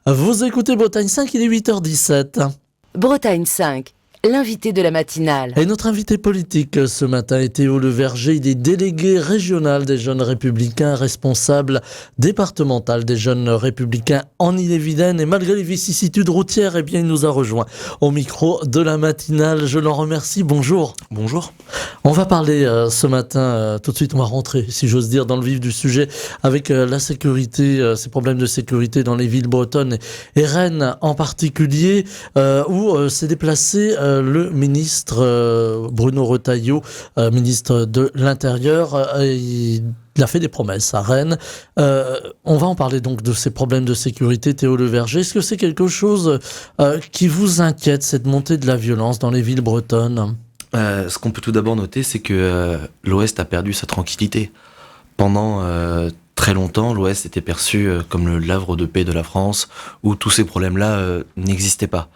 Vous écoutez Bretagne 5, il est 8h17. Bretagne 5, l'invité de la matinale. Et notre invité politique ce matin est Théo Le Verger. Il est délégué régional des Jeunes Républicains, responsable départemental des Jeunes Républicains en Ille-et-Vilaine. Et malgré les vicissitudes routières, il nous a rejoint au micro de la matinale. Je l'en remercie. Bonjour. Bonjour. On va parler ce matin, tout de suite on va rentrer, si j'ose dire, dans le vif du sujet avec la sécurité, ces problèmes de sécurité dans les villes bretonnes et Rennes en particulier, où s'est déplacé le ministre Bruno Retailleau, ministre de l'Intérieur. Il a fait des promesses à Rennes. On va en parler donc de ces problèmes de sécurité. Théo Le Verger, est-ce que c'est quelque chose qui vous inquiète, cette montée de la violence dans les villes bretonnes ? Ce qu'on peut tout d'abord noter, c'est que l'Ouest a perdu sa tranquillité. Pendant très longtemps, l'Ouest était perçu comme le havre de paix de la France, où tous ces problèmes-là n'existaient pas.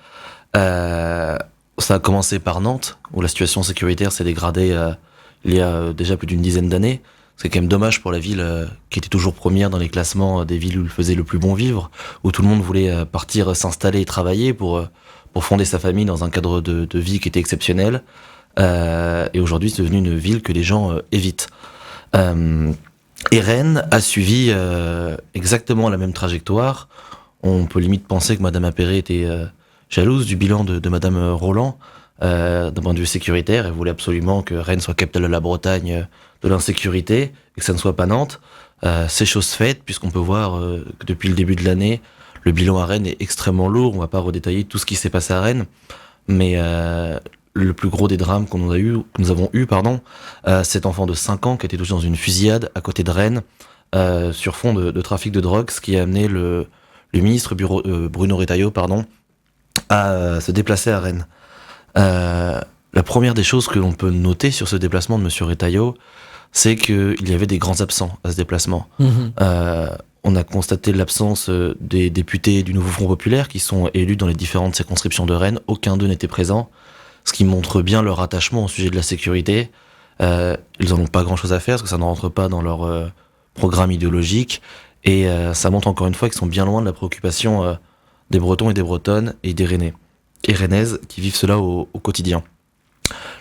Ça a commencé par Nantes, où la situation sécuritaire s'est dégradée il y a déjà plus d'une dizaine d'années. C'est quand même dommage pour la ville qui était toujours première dans les classements des villes où il faisait le plus bon vivre, où tout le monde voulait partir s'installer et travailler pour fonder sa famille dans un cadre de vie qui était exceptionnel. Et aujourd'hui, c'est devenu une ville que les gens évitent. Et Rennes a suivi exactement la même trajectoire. On peut limite penser que Madame Appéré était jalouse du bilan de Madame Roland d'un point de vue sécuritaire. Elle voulait absolument que Rennes soit capitale de la Bretagne de l'insécurité et que ça ne soit pas Nantes. C'est chose faite, puisqu'on peut voir que depuis le début de l'année, le bilan à Rennes est extrêmement lourd. On va pas redétailler tout ce qui s'est passé à Rennes, mais le plus gros des drames que nous avons eu, cet enfant de 5 ans qui a été touché dans une fusillade à côté de Rennes sur fond de trafic de drogue, ce qui a amené le ministre Bruno Retailleau à se déplacer à Rennes. La première des choses que l'on peut noter sur ce déplacement de monsieur Retailleau, c'est qu'il y avait des grands absents à ce déplacement. On a constaté l'absence des députés du Nouveau Front Populaire qui sont élus dans les différentes circonscriptions de Rennes. Aucun d'eux n'était présent, ce qui montre bien leur attachement au sujet de la sécurité. Ils n'en ont pas grand-chose à faire parce que ça ne rentre pas dans leur programme idéologique. Et ça montre encore une fois qu'ils sont bien loin de la préoccupation des Bretons et des Bretonnes et des Rennais et Rennaises qui vivent cela au quotidien.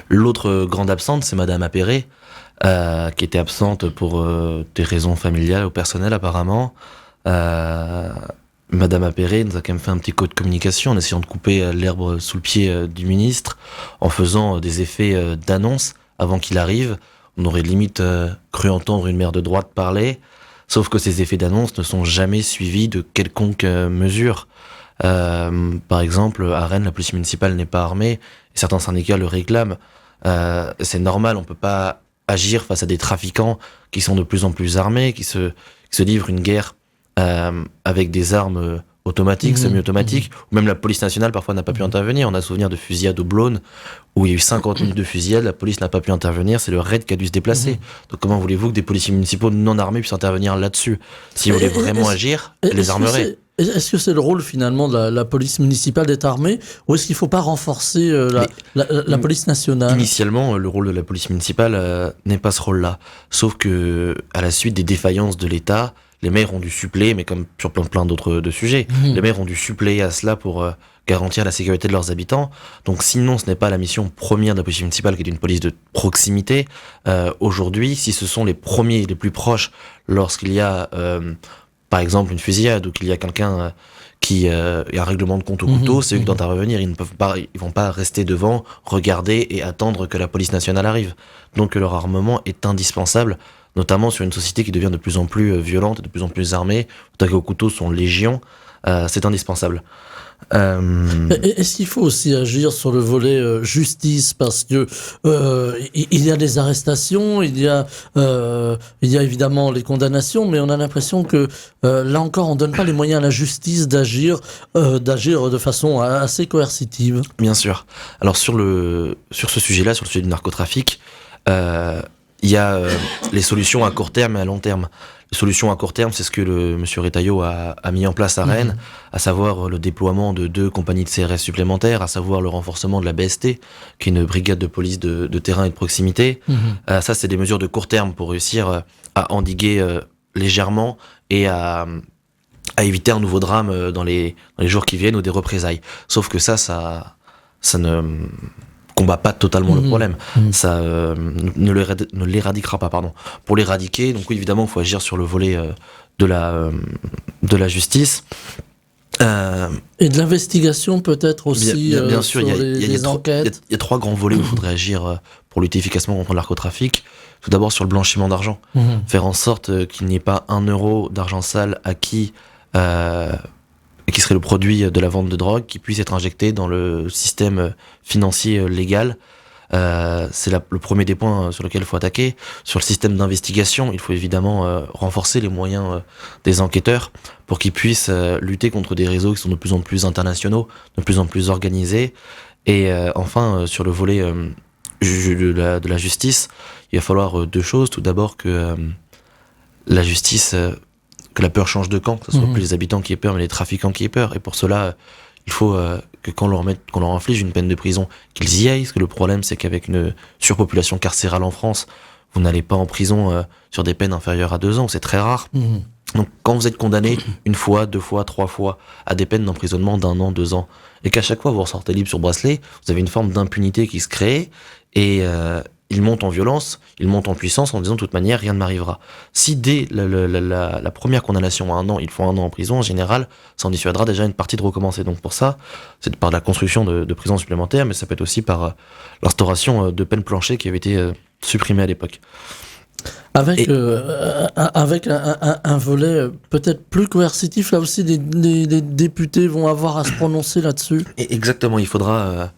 L'autre grande absente, c'est Madame Appéré, qui était absente pour des raisons familiales ou personnelles apparemment. Madame Appéré nous a quand même fait un petit coup de communication en essayant de couper l'herbe sous le pied du ministre, en faisant des effets d'annonce avant qu'il arrive. On aurait limite cru entendre une maire de droite parler, sauf que ces effets d'annonce ne sont jamais suivis de quelconque mesure. Par exemple, à Rennes, la police municipale n'est pas armée, et certains syndicats le réclament. C'est normal, on peut pas agir face à des trafiquants qui sont de plus en plus armés, qui se livrent une guerre avec des armes automatiques, semi-automatiques, ou même la police nationale parfois n'a pas pu intervenir. On a souvenir de fusillades au Blône, où il y a eu 50 minutes de fusillade, la police n'a pas pu intervenir, c'est le raid qui a dû se déplacer. Donc comment voulez-vous que des policiers municipaux non armés puissent intervenir là-dessus ? S'ils voulaient vraiment agir, ils les armeraient. Est-ce que c'est le rôle finalement de la police municipale d'être armée, ou est-ce qu'il ne faut pas renforcer la police nationale ? Initialement, le rôle de la police municipale n'est pas ce rôle-là. Sauf que à la suite des défaillances de l'État, les maires ont dû suppléer, mais comme sur plein d'autres sujets, les maires ont dû suppléer à cela pour garantir la sécurité de leurs habitants. Donc sinon, ce n'est pas la mission première de la police municipale qui est une police de proximité. Aujourd'hui, si ce sont les premiers, les plus proches, lorsqu'il y a par exemple une fusillade ou qu'il y a quelqu'un qui a un règlement de compte au couteau, c'est eux qui doivent intervenir. Ils vont pas rester devant, regarder et attendre que la police nationale arrive. Donc leur armement est indispensable, notamment sur une société qui devient de plus en plus violente, de plus en plus armée. Les attaques au couteau sont légion, c'est indispensable. Est-ce qu'il faut aussi agir sur le volet justice, parce que il y a des arrestations, il y a évidemment les condamnations, mais on a l'impression que là encore on donne pas les moyens à la justice d'agir de façon assez coercitive. Bien sûr. Alors sur ce sujet-là, sur le sujet du narcotrafic, il y a les solutions à court terme et à long terme. Les solutions à court terme, c'est ce que monsieur Retailleau a mis en place à Rennes, à savoir le déploiement de 2 compagnies de CRS supplémentaires, à savoir le renforcement de la BST, qui est une brigade de police de terrain et de proximité. Ça, c'est des mesures de court terme pour réussir à endiguer légèrement et à à éviter un nouveau drame dans les jours qui viennent ou des représailles. Sauf que ça ne combat pas totalement le problème. Ça ne l'éradiquera pas, pardon. Pour l'éradiquer, donc oui, évidemment, il faut agir sur le volet de la justice. Et de l'investigation peut-être aussi, bien sûr, sur les enquêtes. Il y a 3 grands volets où il faudrait agir pour lutter efficacement contre le narcotrafic. Tout d'abord sur le blanchiment d'argent. Faire en sorte qu'il n'y ait pas 1 euro d'argent sale acquis qui serait le produit de la vente de drogue qui puisse être injecté dans le système financier légal. C'est le premier des points sur lequel il faut attaquer. Sur le système d'investigation, il faut évidemment renforcer les moyens des enquêteurs pour qu'ils puissent lutter contre des réseaux qui sont de plus en plus internationaux, de plus en plus organisés. Et enfin, sur le volet de la justice, il va falloir 2 choses. Tout d'abord que la justice, que la peur change de camp, que ce soit plus les habitants qui aient peur, mais les trafiquants qui aient peur. Et pour cela, il faut que quand on leur inflige une peine de prison, qu'ils y aillent. Parce que le problème, c'est qu'avec une surpopulation carcérale en France, vous n'allez pas en prison sur des peines inférieures à 2 ans. C'est très rare. Donc quand vous êtes condamné 1 fois, 2 fois, 3 fois à des peines d'emprisonnement d'1 an, 2 ans, et qu'à chaque fois vous ressortez libre sur bracelet, vous avez une forme d'impunité qui se crée, et il monte en violence, il monte en puissance en disant de toute manière rien ne m'arrivera. Si dès la première condamnation à 1 an, ils font 1 an en prison, en général, ça en dissuadera déjà une partie de recommencer. Donc pour ça, c'est par la construction de prisons supplémentaires, mais ça peut être aussi par l'instauration de peines planchées qui avaient été supprimées à l'époque. Avec un volet peut-être plus coercitif, là aussi les députés vont avoir à se prononcer là-dessus. Et exactement, il faudra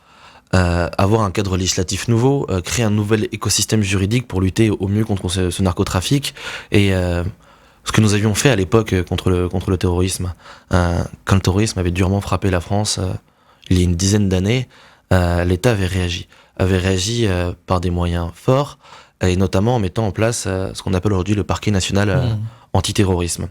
avoir un cadre législatif nouveau, créer un nouvel écosystème juridique pour lutter au mieux contre ce narcotrafic. Et ce que nous avions fait à l'époque contre le terrorisme, quand le terrorisme avait durement frappé la France il y a une dizaine d'années, l'État avait réagi par des moyens forts, et notamment en mettant en place ce qu'on appelle aujourd'hui le parquet national antiterrorisme.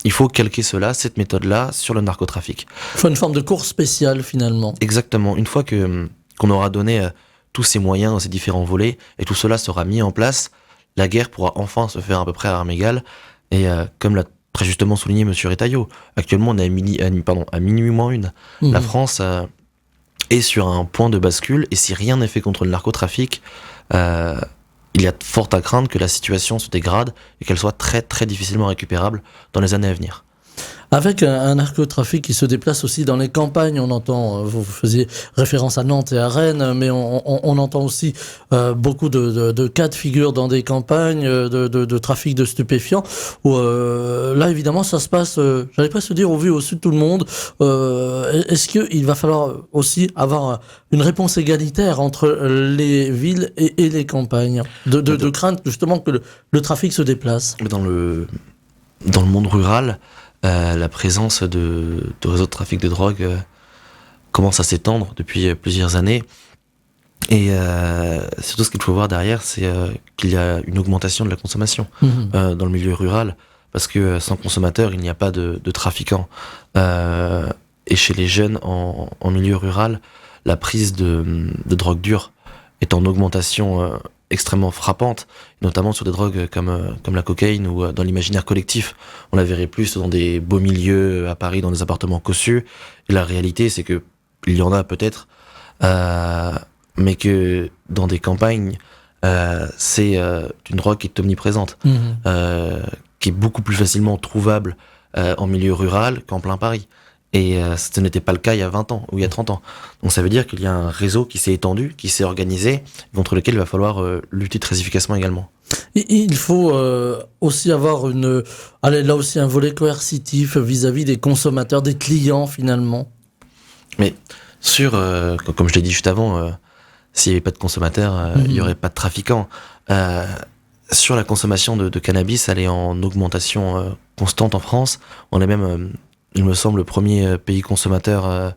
Il faut calquer cette méthode-là, sur le narcotrafic. Il faut une forme de cour spéciale, finalement. Exactement. Une fois qu'on aura donné tous ces moyens dans ces différents volets, et tout cela sera mis en place, la guerre pourra enfin se faire à peu près à armes égales. Et comme l'a très justement souligné M. Retailleau, actuellement on est à minuit moins 1. La France est sur un point de bascule, et si rien n'est fait contre le narcotrafic, il y a fort à craindre que la situation se dégrade et qu'elle soit très très difficilement récupérable dans les années à venir. Avec un narcotrafic qui se déplace aussi dans les campagnes, on entend, vous faisiez référence à Nantes et à Rennes, mais on entend aussi beaucoup de cas de figure dans des campagnes de trafic de stupéfiants, où là évidemment ça se passe, j'allais pas se dire au vu au su de tout le monde. Est-ce qu'il va falloir aussi avoir une réponse égalitaire entre les villes et les campagnes, de crainte justement que le trafic se déplace? Dans le monde rural, la présence de réseaux de trafic de drogue commence à s'étendre depuis plusieurs années. Et surtout, ce qu'il faut voir derrière, c'est qu'il y a une augmentation de la consommation dans le milieu rural. Parce que sans consommateurs, il n'y a pas de trafiquants. Et chez les jeunes en milieu rural, la prise de drogue dure est en augmentation extrêmement frappante, notamment sur des drogues comme la cocaïne ou dans l'imaginaire collectif. On la verrait plus dans des beaux milieux à Paris, dans des appartements cossus. Et la réalité, c'est que il y en a peut-être, mais que dans des campagnes, c'est une drogue qui est omniprésente, qui est beaucoup plus facilement trouvable en milieu rural qu'en plein Paris. Et ce n'était pas le cas il y a 20 ans ou il y a 30 ans. Donc ça veut dire qu'il y a un réseau qui s'est étendu, qui s'est organisé, contre lequel il va falloir lutter très efficacement également. Et il faut aussi avoir là aussi un volet coercitif vis-à-vis des consommateurs, des clients finalement. Mais comme je l'ai dit juste avant, s'il n'y avait pas de consommateurs, il n'y aurait pas de trafiquants. Sur la consommation de cannabis, elle est en augmentation constante en France. On est même... il me semble, le premier pays consommateur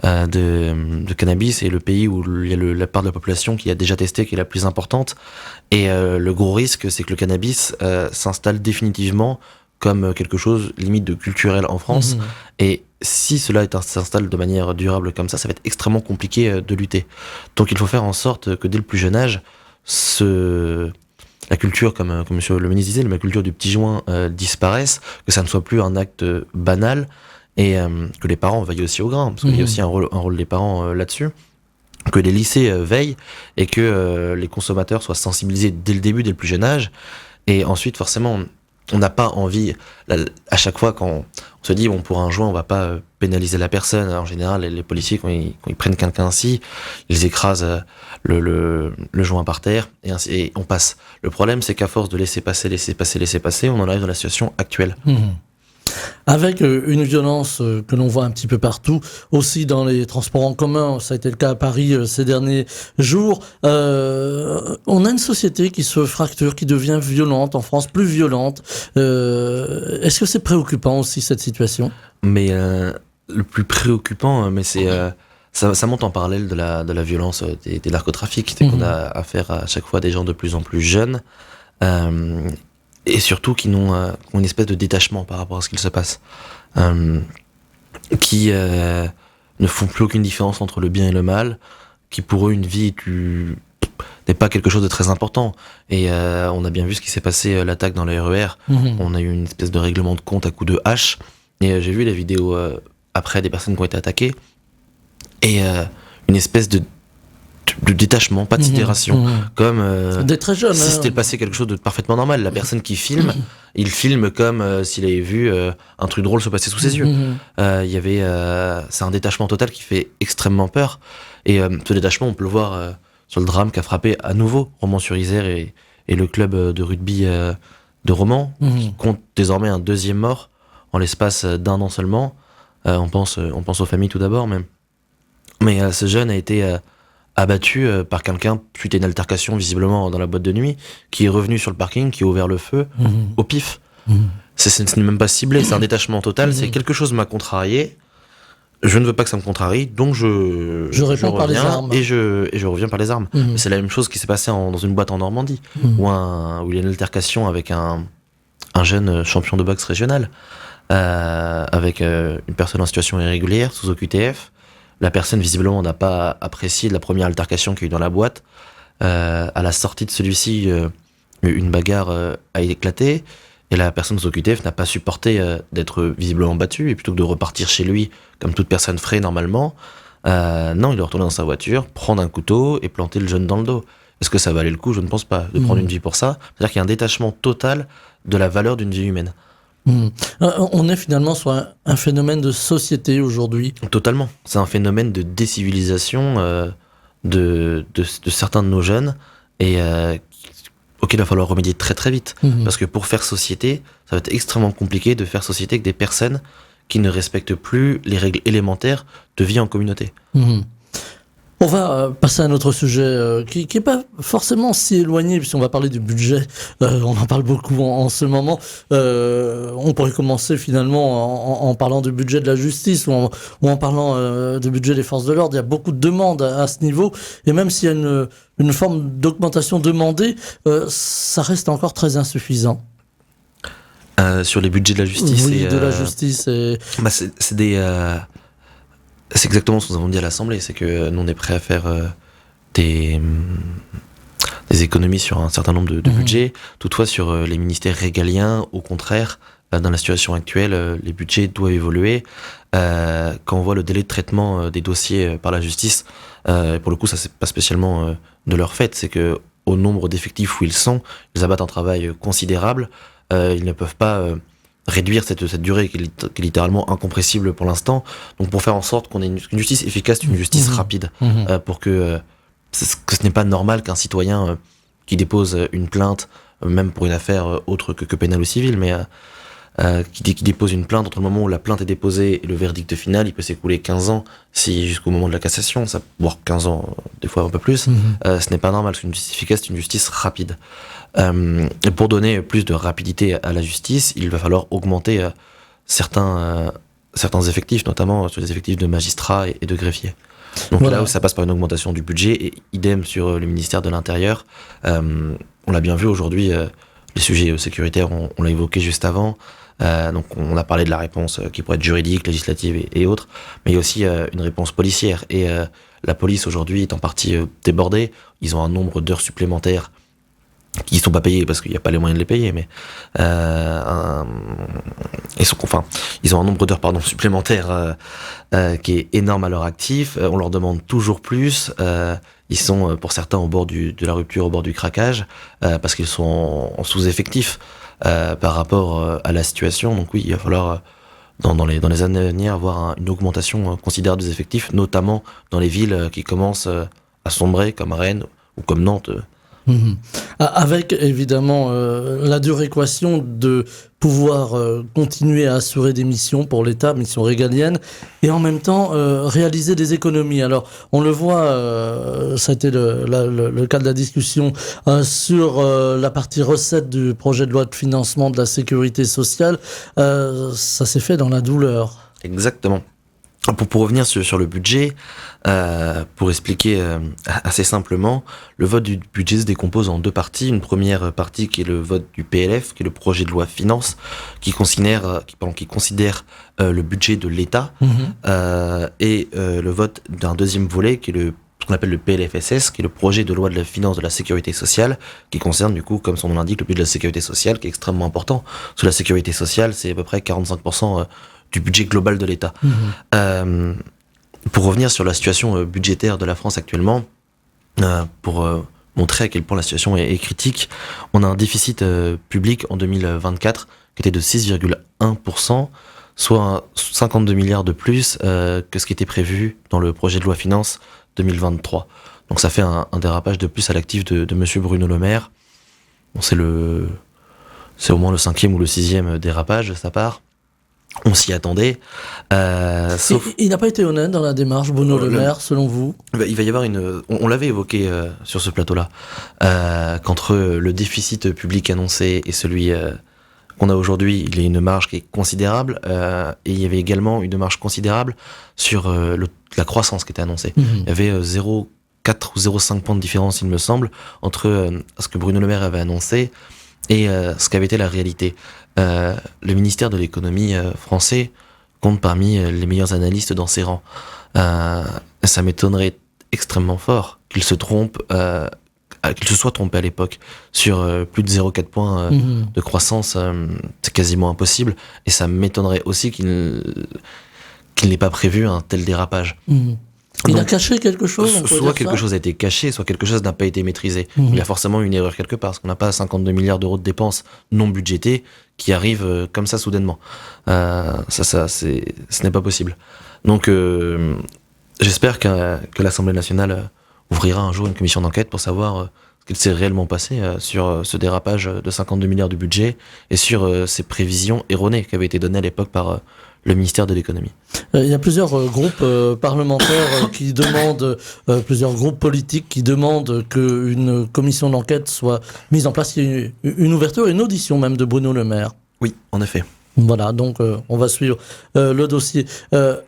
de cannabis, et le pays où il y a la part de la population qui a déjà testé, qui est la plus importante. Et le gros risque, c'est que le cannabis s'installe définitivement comme quelque chose limite de culturel en France. Et si cela s'installe de manière durable comme ça va être extrêmement compliqué de lutter. Donc il faut faire en sorte que dès le plus jeune âge, la culture, comme monsieur le ministre disait, la culture du petit joint disparaisse, que ça ne soit plus un acte banal, et que les parents veillent aussi au grain, parce qu'il y a aussi un rôle des parents là-dessus, que les lycées veillent, et que les consommateurs soient sensibilisés dès le début, dès le plus jeune âge, et ensuite forcément on n'a pas envie, à chaque fois quand on se dit bon, pour un joint on va pas pénaliser la personne, en général les policiers quand ils prennent quelqu'un ainsi, ils écrasent le joint par terre et on passe. Le problème c'est qu'à force de laisser passer, on en arrive dans la situation actuelle. Avec une violence que l'on voit un petit peu partout, aussi dans les transports en commun, ça a été le cas à Paris ces derniers jours. On a une société qui se fracture, qui devient violente en France, plus violente. Est-ce que c'est préoccupant aussi cette situation ? Mais le plus préoccupant, mais c'est ça monte en parallèle de la violence des narcotrafics. C'est qu'on a affaire à chaque fois à des gens de plus en plus jeunes. Et surtout qui ont une espèce de détachement par rapport à ce qu'il se passe, qui ne font plus aucune différence entre le bien et le mal, qui pour eux une vie n'est pas quelque chose de très important. Et on a bien vu ce qui s'est passé, l'attaque dans le RER. On a eu une espèce de règlement de compte à coups de hache. Et j'ai vu la vidéo après des personnes qui ont été attaquées. Et une espèce de détachement, pas de sidération, comme des très jeunes, si c'était passé quelque chose de parfaitement normal. La personne qui filme, il filme comme s'il avait vu un truc drôle se passer sous ses yeux. C'est un détachement total qui fait extrêmement peur. Et ce détachement, on peut le voir sur le drame qu'a frappé à nouveau Romans-sur-Isère et le club de rugby de Romans, qui compte désormais un 2e mort en l'espace d'1 an seulement. On pense aux familles tout d'abord, mais ce jeune a été abattu par quelqu'un suite à une altercation visiblement dans la boîte de nuit, qui est revenu sur le parking, qui a ouvert le feu au pif. Ce n'est même pas ciblé, c'est un détachement total, c'est quelque chose m'a contrarié, je ne veux pas que ça me contrarie, donc je réponds par les armes. Et je reviens par les armes. C'est la même chose qui s'est passé dans une boîte en Normandie, où il y a une altercation avec un jeune champion de boxe régional, avec une personne en situation irrégulière, sous OQTF. La personne, visiblement, n'a pas apprécié de la première altercation qu'il y a eu dans la boîte. À la sortie de celui-ci, une bagarre a éclaté, et la personne sous OQTF n'a pas supporté d'être visiblement battue, et plutôt que de repartir chez lui, comme toute personne ferait normalement, non, il est retourné dans sa voiture, prendre un couteau et planter le jeune dans le dos. Est-ce que ça valait le coup ? Je ne pense pas, de prendre une vie pour ça. C'est-à-dire qu'il y a un détachement total de la valeur d'une vie humaine. On est finalement sur un phénomène de société aujourd'hui. Totalement. C'est un phénomène de décivilisation de certains de nos jeunes et auquel il va falloir remédier très très vite. Parce que pour faire société, ça va être extrêmement compliqué de faire société avec des personnes qui ne respectent plus les règles élémentaires de vie en communauté. On va passer à un autre sujet qui est pas forcément si éloigné, puisqu'on va parler du budget. On en parle beaucoup en ce moment. On pourrait commencer finalement en parlant du budget de la justice ou en parlant du budget des forces de l'ordre. Il y a beaucoup de demandes à ce niveau. Et même s'il y a une forme d'augmentation demandée, ça reste encore très insuffisant. Sur les budgets de la justice. Oui, de la justice. C'est exactement ce que nous avons dit à l'Assemblée, c'est que nous on est prêt à faire des économies sur un certain nombre de budgets. Toutefois sur les ministères régaliens, au contraire, dans la situation actuelle, les budgets doivent évoluer. Quand on voit le délai de traitement des dossiers par la justice, pour le coup ça c'est pas spécialement de leur fait, c'est que au nombre d'effectifs où ils abattent un travail considérable. Ils ne peuvent pas réduire cette durée qui est littéralement incompressible pour l'instant. Donc pour faire en sorte qu'on ait une justice efficace, une justice rapide, pour que ce n'est pas normal qu'un citoyen qui dépose une plainte, même pour une affaire autre que pénale ou civile, mais qui dépose une plainte, entre le moment où la plainte est déposée et le verdict final, il peut s'écouler 15 ans, si jusqu'au moment de la cassation, voire 15 ans, des fois un peu plus, ce n'est pas normal, parce qu'une justice efficace, c'est une justice rapide. Et pour donner plus de rapidité à la justice, il va falloir augmenter certains effectifs, notamment sur les effectifs de magistrats et de greffiers. Donc là où ça passe par une augmentation du budget, et idem sur le ministère de l'Intérieur, on l'a bien vu aujourd'hui, les sujets sécuritaires, on l'a évoqué juste avant, donc on a parlé de la réponse qui pourrait être juridique, législative et autres, mais il y a aussi une réponse policière, et la police aujourd'hui est en partie débordée, ils ont un nombre d'heures supplémentaires qui sont pas payés parce qu'il n'y a pas les moyens de les payer, mais ils ont un nombre d'heures supplémentaires qui est énorme à leur actif. On leur demande toujours plus. Ils sont pour certains au bord de la rupture, au bord du craquage, parce qu'ils sont en sous-effectif par rapport à la situation. Donc oui, il va falloir dans les années à venir avoir une augmentation considérable des effectifs, notamment dans les villes qui commencent à sombrer, comme Rennes ou comme Nantes. Mhm. Avec évidemment la dure équation de pouvoir continuer à assurer des missions pour l'État, missions régaliennes, et en même temps réaliser des économies. Alors on le voit, ça a été le cas de la discussion sur la partie recette du projet de loi de financement de la sécurité sociale, ça s'est fait dans la douleur. Exactement. Pour revenir sur le budget, pour expliquer assez simplement, le vote du budget se décompose en deux parties. Une première partie qui est le vote du PLF, qui est le projet de loi finance, qui considère le budget de l'État, et le vote d'un deuxième volet qui est ce qu'on appelle le PLFSS, qui est le projet de loi de la finance de la sécurité sociale, qui concerne du coup, comme son nom l'indique, le budget de la sécurité sociale, qui est extrêmement important. Parce que la sécurité sociale, c'est à peu près 45% du budget global de l'État. Pour revenir sur la situation budgétaire de la France actuellement, pour montrer à quel point la situation est critique, on a un déficit public en 2024 qui était de 6,1%, soit 52 milliards de plus que ce qui était prévu dans le projet de loi finance 2023. Donc ça fait un dérapage de plus à l'actif de monsieur Bruno Le Maire. Bon, c'est au moins le 5e ou le 6e dérapage de sa part. On s'y attendait. Sauf... Il n'a pas été honnête dans la démarche, Bruno Le Maire, selon vous? Il va y avoir on l'avait évoqué sur ce plateau-là, qu'entre le déficit public annoncé et celui qu'on a aujourd'hui, il y a une marge qui est considérable, et il y avait également une marge considérable sur la croissance qui était annoncée. Il y avait 0,4 ou 0,5 points de différence, il me semble, entre ce que Bruno Le Maire avait annoncé et ce qu'avait été la réalité. Le ministère de l'économie français compte parmi les meilleurs analystes dans ses rangs. Ça m'étonnerait extrêmement fort qu'il se trompe, qu'il se soit trompé à l'époque sur plus de 0,4 points de croissance. C'est quasiment impossible. Et ça m'étonnerait aussi qu'il n'ait pas prévu un tel dérapage. Il a caché quelque chose, soit quelque chose a été caché, soit quelque chose n'a pas été maîtrisé. Il y a forcément une erreur quelque part, parce qu'on n'a pas 52 milliards d'euros de dépenses non budgétées qui arrivent comme ça soudainement. Ce n'est pas possible. Donc j'espère que l'Assemblée nationale ouvrira un jour une commission d'enquête pour savoir ce qu'il s'est réellement passé sur ce dérapage de 52 milliards de budget et sur ces prévisions erronées qui avaient été données à l'époque par le ministère de l'économie. Il y a plusieurs groupes parlementaires qui demandent, plusieurs groupes politiques qui demandent qu'une commission d'enquête soit mise en place. Il y a une ouverture, une audition même de Bruno Le Maire. Oui, en effet. Voilà, donc on va suivre le dossier.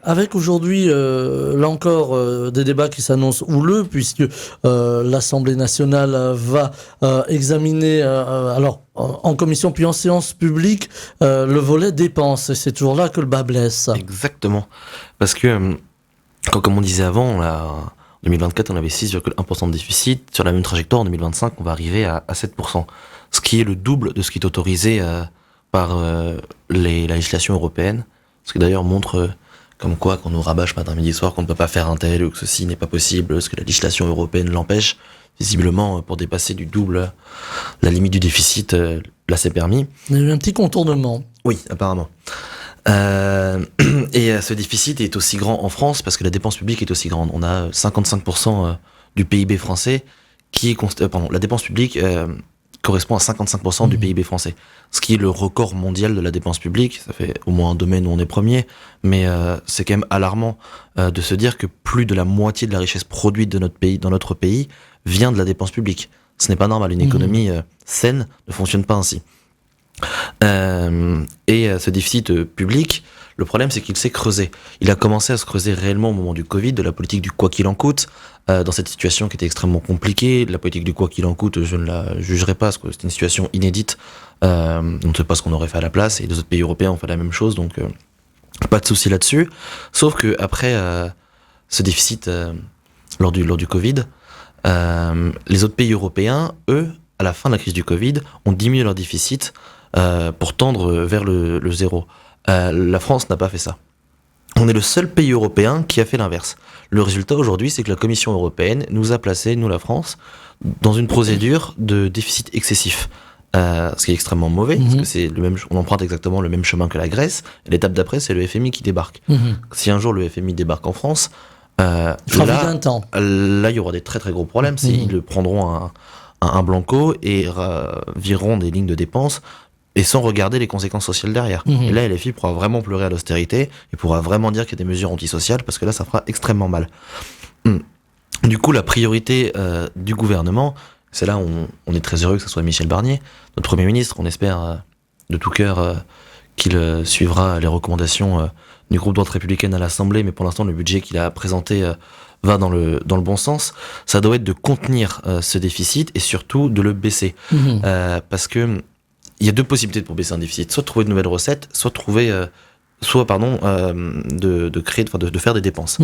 Avec aujourd'hui, là encore, des débats qui s'annoncent houleux, puisque l'Assemblée nationale va examiner, en commission puis en séance publique, le volet dépenses. Et c'est toujours là que le bas blesse. Exactement. Parce que, comme on disait avant, en 2024, on avait 6,1% de déficit. Sur la même trajectoire, en 2025, on va arriver à 7%. Ce qui est le double de ce qui est autorisé par la législation européenne, ce qui d'ailleurs montre comme quoi qu'on nous rabâche matin, midi, soir, qu'on ne peut pas faire un tel ou que ceci n'est pas possible, parce que la législation européenne l'empêche. Visiblement, pour dépasser du double la limite du déficit, là c'est permis. Il y a eu un petit contournement. Oui, apparemment. Et ce déficit est aussi grand en France parce que la dépense publique est aussi grande. On a 55% du PIB français la dépense publique correspond à 55% du PIB français, ce qui est le record mondial de la dépense publique. Ça fait au moins un domaine où on est premier, mais c'est quand même alarmant de se dire que plus de la moitié de la richesse produite de dans notre pays vient de la dépense publique. Ce n'est pas normal, une économie saine ne fonctionne pas ainsi. Et ce déficit public, le problème c'est qu'il s'est creusé. Il a commencé à se creuser réellement au moment du Covid, de la politique du quoi qu'il en coûte, dans cette situation qui était extrêmement compliquée. La politique du quoi qu'il en coûte, je ne la jugerai pas, parce que c'était une situation inédite. On ne sait pas ce qu'on aurait fait à la place, et les autres pays européens ont fait la même chose, donc pas de souci là-dessus. Sauf que après ce déficit lors du Covid, les autres pays européens, eux, à la fin de la crise du Covid, ont diminué leur déficit pour tendre vers le zéro. La France n'a pas fait ça. On est le seul pays européen qui a fait l'inverse. Le résultat aujourd'hui, c'est que la Commission européenne nous a placé, nous la France, dans une procédure de déficit excessif. Ce qui est extrêmement mauvais, parce que c'est on emprunte exactement le même chemin que la Grèce. Et l'étape d'après, c'est le FMI qui débarque. Si un jour le FMI débarque en France, là, il y aura des très très gros problèmes. Ils prendront un blanco et vireront des lignes de dépenses et sans regarder les conséquences sociales derrière. Et là, LFI pourra vraiment pleurer à l'austérité et pourra vraiment dire qu'il y a des mesures antisociales, parce que là, ça fera extrêmement mal. Du coup, la priorité du gouvernement, c'est là où on est très heureux que ce soit Michel Barnier, notre Premier ministre. On espère de tout cœur qu'il suivra les recommandations du groupe droite républicaine à l'Assemblée, mais pour l'instant, le budget qu'il a présenté va dans le bon sens. Ça doit être de contenir ce déficit et surtout de le baisser. Parce que il y a deux possibilités pour baisser un déficit. Soit trouver de nouvelles recettes, soit de faire des dépenses.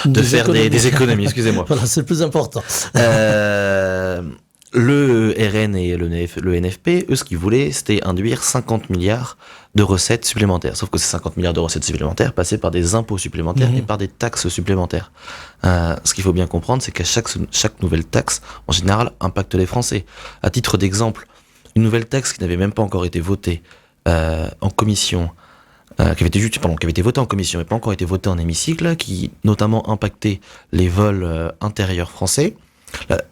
De faire des économies, excusez-moi. Voilà, c'est le plus important. Le RN et le NFP, eux, ce qu'ils voulaient, c'était induire 50 milliards de recettes supplémentaires. Sauf que ces 50 milliards de recettes supplémentaires passaient par des impôts supplémentaires et par des taxes supplémentaires. Ce qu'il faut bien comprendre, c'est qu'à chaque nouvelle taxe, en général, impacte les Français. À titre d'exemple, une nouvelle taxe qui n'avait même pas encore été votée en commission, qui avait été votée en commission mais pas encore été votée en hémicycle, qui notamment impactait les vols intérieurs français.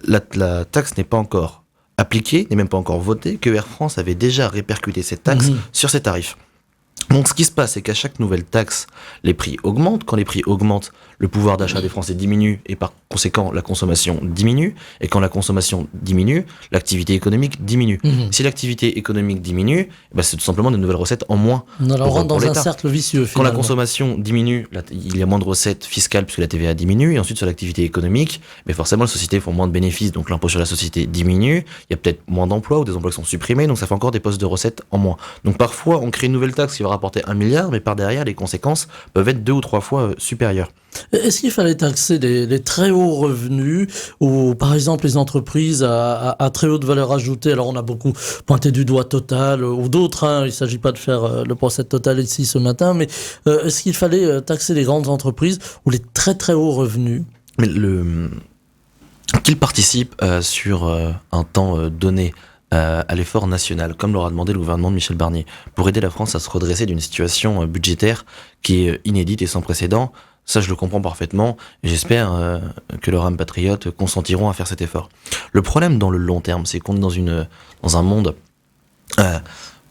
La taxe n'est pas encore appliquée, n'est même pas encore votée, que Air France avait déjà répercuté cette taxe sur ses tarifs. Donc ce qui se passe, c'est qu'à chaque nouvelle taxe, les prix augmentent. Quand les prix augmentent, le pouvoir d'achat des Français diminue et par conséquent la consommation diminue. Et quand la consommation diminue, l'activité économique diminue. Si l'activité économique diminue, c'est tout simplement de nouvelles recettes en moins. On rentre dans un cercle vicieux, finalement. Quand la consommation diminue, il y a moins de recettes fiscales puisque la TVA diminue. Et ensuite sur l'activité économique, mais forcément les sociétés font moins de bénéfices, donc l'impôt sur la société diminue. Il y a peut-être moins d'emplois ou des emplois qui sont supprimés, donc ça fait encore des postes de recettes en moins. Donc parfois on crée une nouvelle taxe qui va rapporter 1 milliard, mais par derrière les conséquences peuvent être 2 ou 3 fois supérieures. Est-ce qu'il fallait taxer les très hauts revenus ou par exemple les entreprises à très haute valeur ajoutée? Alors on a beaucoup pointé du doigt Total ou d'autres, il ne s'agit pas de faire le procès de Total ici ce matin, mais est-ce qu'il fallait taxer les grandes entreprises ou les très très hauts revenus? Mais qu'ils participent sur un temps donné à l'effort national, comme l'aura demandé le gouvernement de Michel Barnier, pour aider la France à se redresser d'une situation budgétaire qui est inédite et sans précédent. Ça, je le comprends parfaitement, et j'espère que leurs âmes patriotes consentiront à faire cet effort. Le problème dans le long terme, c'est qu'on est dans un monde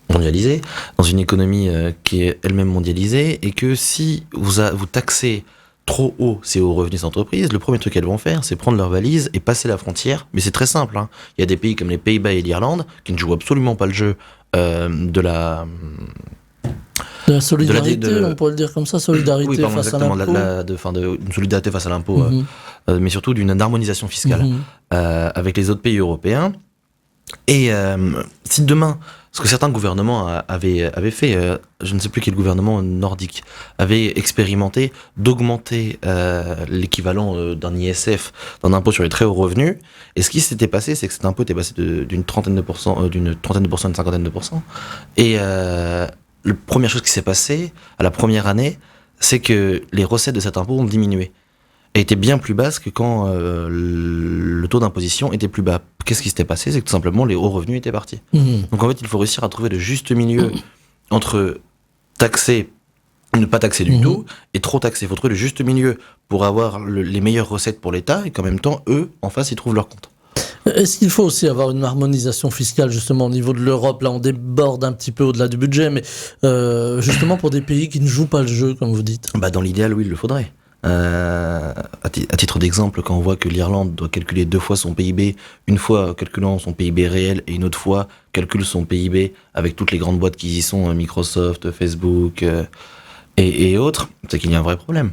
mondialisé, dans une économie qui est elle-même mondialisée, et que si vous taxez trop haut ces hauts revenus des entreprises, le premier truc qu'elles vont faire, c'est prendre leur valise et passer la frontière. Mais c'est très simple. Il y a des pays comme les Pays-Bas et l'Irlande qui ne jouent absolument pas le jeu de la solidarité, on pourrait le dire comme ça, solidarité face à l'impôt. Une solidarité face à l'impôt, mais surtout d'une harmonisation fiscale avec les autres pays européens. Et si demain, ce que certains gouvernements avaient fait, je ne sais plus quel gouvernement nordique, avait expérimenté d'augmenter l'équivalent d'un ISF, d'un impôt sur les très hauts revenus. Et ce qui s'était passé, c'est que cet impôt était passé d'une trentaine de pourcents à une cinquantaine de pourcents. Et la première chose qui s'est passée à la première année, c'est que les recettes de cet impôt ont diminué. Et étaient bien plus basses que quand le taux d'imposition était plus bas. Qu'est-ce qui s'était passé? C'est que tout simplement les hauts revenus étaient partis. Donc en fait, il faut réussir à trouver le juste milieu entre taxer et ne pas taxer du tout, et trop taxer. Il faut trouver le juste milieu pour avoir les meilleures recettes pour l'État, et qu'en même temps, eux, en face, ils trouvent leur compte. Est-ce qu'il faut aussi avoir une harmonisation fiscale justement au niveau de l'Europe? Là, on déborde un petit peu au-delà du budget, mais justement pour des pays qui ne jouent pas le jeu, comme vous dites. Dans l'idéal, oui, il le faudrait. À titre d'exemple, quand on voit que l'Irlande doit calculer 2 fois son PIB, une fois calculant son PIB réel et une autre fois calcule son PIB avec toutes les grandes boîtes qui y sont, Microsoft, Facebook et autres, c'est qu'il y a un vrai problème.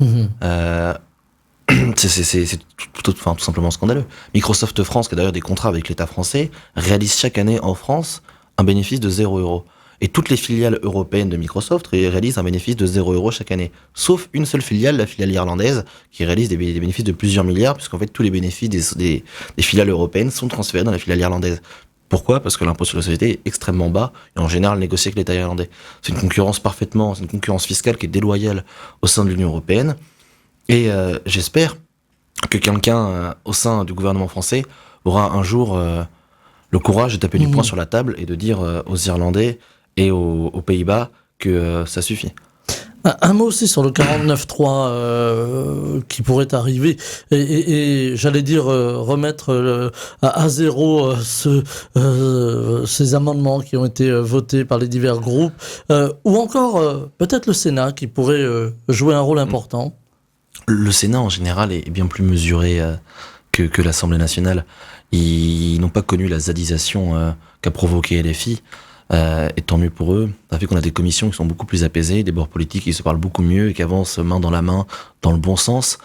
C'est tout simplement scandaleux. Microsoft France, qui a d'ailleurs des contrats avec l'État français, réalise chaque année en France un bénéfice de 0 €. Et toutes les filiales européennes de Microsoft réalisent un bénéfice de 0 € chaque année. Sauf une seule filiale, la filiale irlandaise, qui réalise des bénéfices de plusieurs milliards, puisqu'en fait tous les bénéfices des filiales européennes sont transférés dans la filiale irlandaise. Pourquoi ? Parce que l'impôt sur la société est extrêmement bas et en général négocié avec l'État irlandais. C'est une concurrence fiscale qui est déloyale au sein de l'Union européenne. Et j'espère que quelqu'un au sein du gouvernement français aura un jour le courage de taper du poing sur la table et de dire aux Irlandais et aux Pays-Bas que ça suffit. Un mot aussi sur le 49.3 qui pourrait arriver et j'allais dire remettre à zéro ces amendements qui ont été votés par les divers groupes ou encore peut-être le Sénat qui pourrait jouer un rôle important. Le Sénat en général est bien plus mesuré que l'Assemblée nationale. Ils n'ont pas connu la zadisation qu'a provoqué LFI. Et tant mieux pour eux. Ça fait qu'on a des commissions qui sont beaucoup plus apaisées, des bords politiques qui se parlent beaucoup mieux et qui avancent main dans la main dans le bon sens,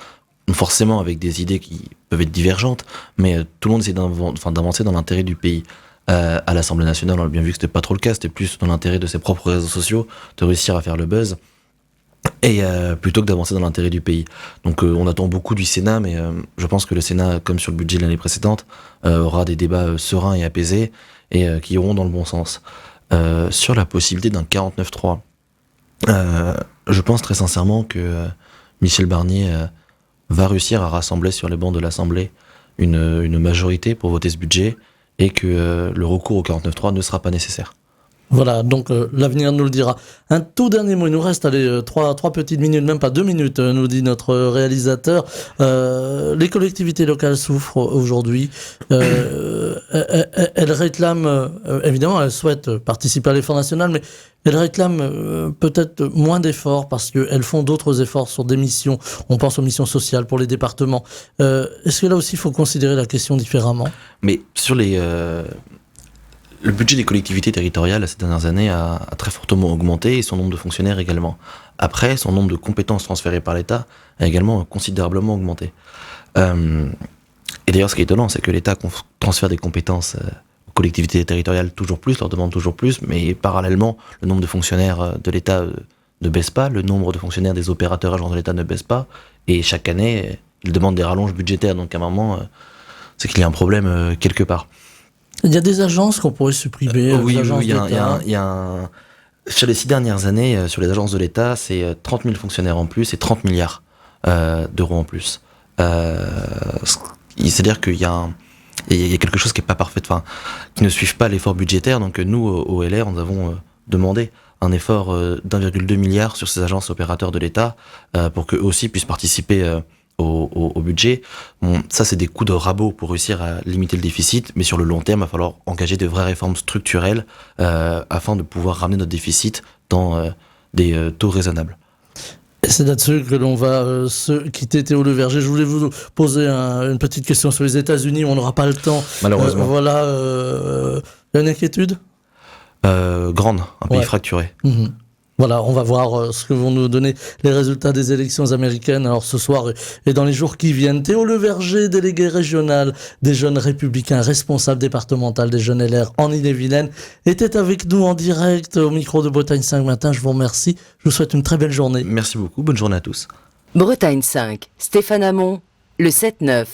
forcément avec des idées qui peuvent être divergentes, mais tout le monde essaie d'avancer dans l'intérêt du pays. À l'Assemblée nationale, on a bien vu que c'était pas trop le cas, c'était plus dans l'intérêt de ses propres réseaux sociaux, de réussir à faire le buzz, et plutôt que d'avancer dans l'intérêt du pays. Donc on attend beaucoup du Sénat, mais je pense que le Sénat, comme sur le budget de l'année précédente, aura des débats sereins et apaisés, et qui iront dans le bon sens. Sur la possibilité d'un 49.3, je pense très sincèrement que Michel Barnier va réussir à rassembler sur les bancs de l'Assemblée une majorité pour voter ce budget et que le recours au 49.3 ne sera pas nécessaire. Voilà, donc l'avenir nous le dira. Un tout dernier mot, il nous reste trois petites minutes, même pas 2 minutes, nous dit notre réalisateur. Les collectivités locales souffrent aujourd'hui. Elles réclament, évidemment, elles souhaitent participer à l'effort national, mais elles réclament peut-être moins d'efforts parce qu'elles font d'autres efforts sur des missions. On pense aux missions sociales pour les départements. Est-ce que là aussi, il faut considérer la question différemment ? Mais sur le budget des collectivités territoriales ces dernières années a très fortement augmenté et son nombre de fonctionnaires également. Après, son nombre de compétences transférées par l'État a également considérablement augmenté. Et d'ailleurs, ce qui est étonnant, c'est que l'État transfère des compétences aux collectivités territoriales toujours plus, leur demande toujours plus, mais parallèlement, le nombre de fonctionnaires de l'État ne baisse pas, le nombre de fonctionnaires des opérateurs agents de l'État ne baisse pas, et chaque année, ils demandent des rallonges budgétaires. Donc à un moment, c'est qu'il y a un problème quelque part. Il y a des agences qu'on pourrait supprimer. Oui, il y a sur les 6 dernières années, sur les agences de l'État, c'est 30 000 fonctionnaires en plus et 30 milliards d'euros en plus. C'est-à-dire qu'il y a quelque chose qui n'est pas parfait, qui ne suit pas l'effort budgétaire. Donc nous, au LR, nous avons demandé un effort d'1,2 milliard sur ces agences opérateurs de l'État pour qu'eux aussi puissent participer au budget. Bon, ça, c'est des coups de rabot pour réussir à limiter le déficit, mais sur le long terme, il va falloir engager de vraies réformes structurelles afin de pouvoir ramener notre déficit dans des taux raisonnables. Et c'est là-dessus que l'on va se quitter. Théo Le Verger, je voulais vous poser une petite question sur les États-Unis, on n'aura pas le temps. Malheureusement. Voilà, il y a une inquiétude ? Grande, un pays fracturé. Mmh. Voilà, on va voir ce que vont nous donner les résultats des élections américaines, alors ce soir et dans les jours qui viennent. Théo Le Verger, délégué régional des Jeunes Républicains, responsable départemental des Jeunes LR en Ille-et-Vilaine, était avec nous en direct au micro de Bretagne 5 Matin. Je vous remercie, je vous souhaite une très belle journée. Merci beaucoup, bonne journée à tous. Bretagne 5, Stéphane Hamon, le 7-9.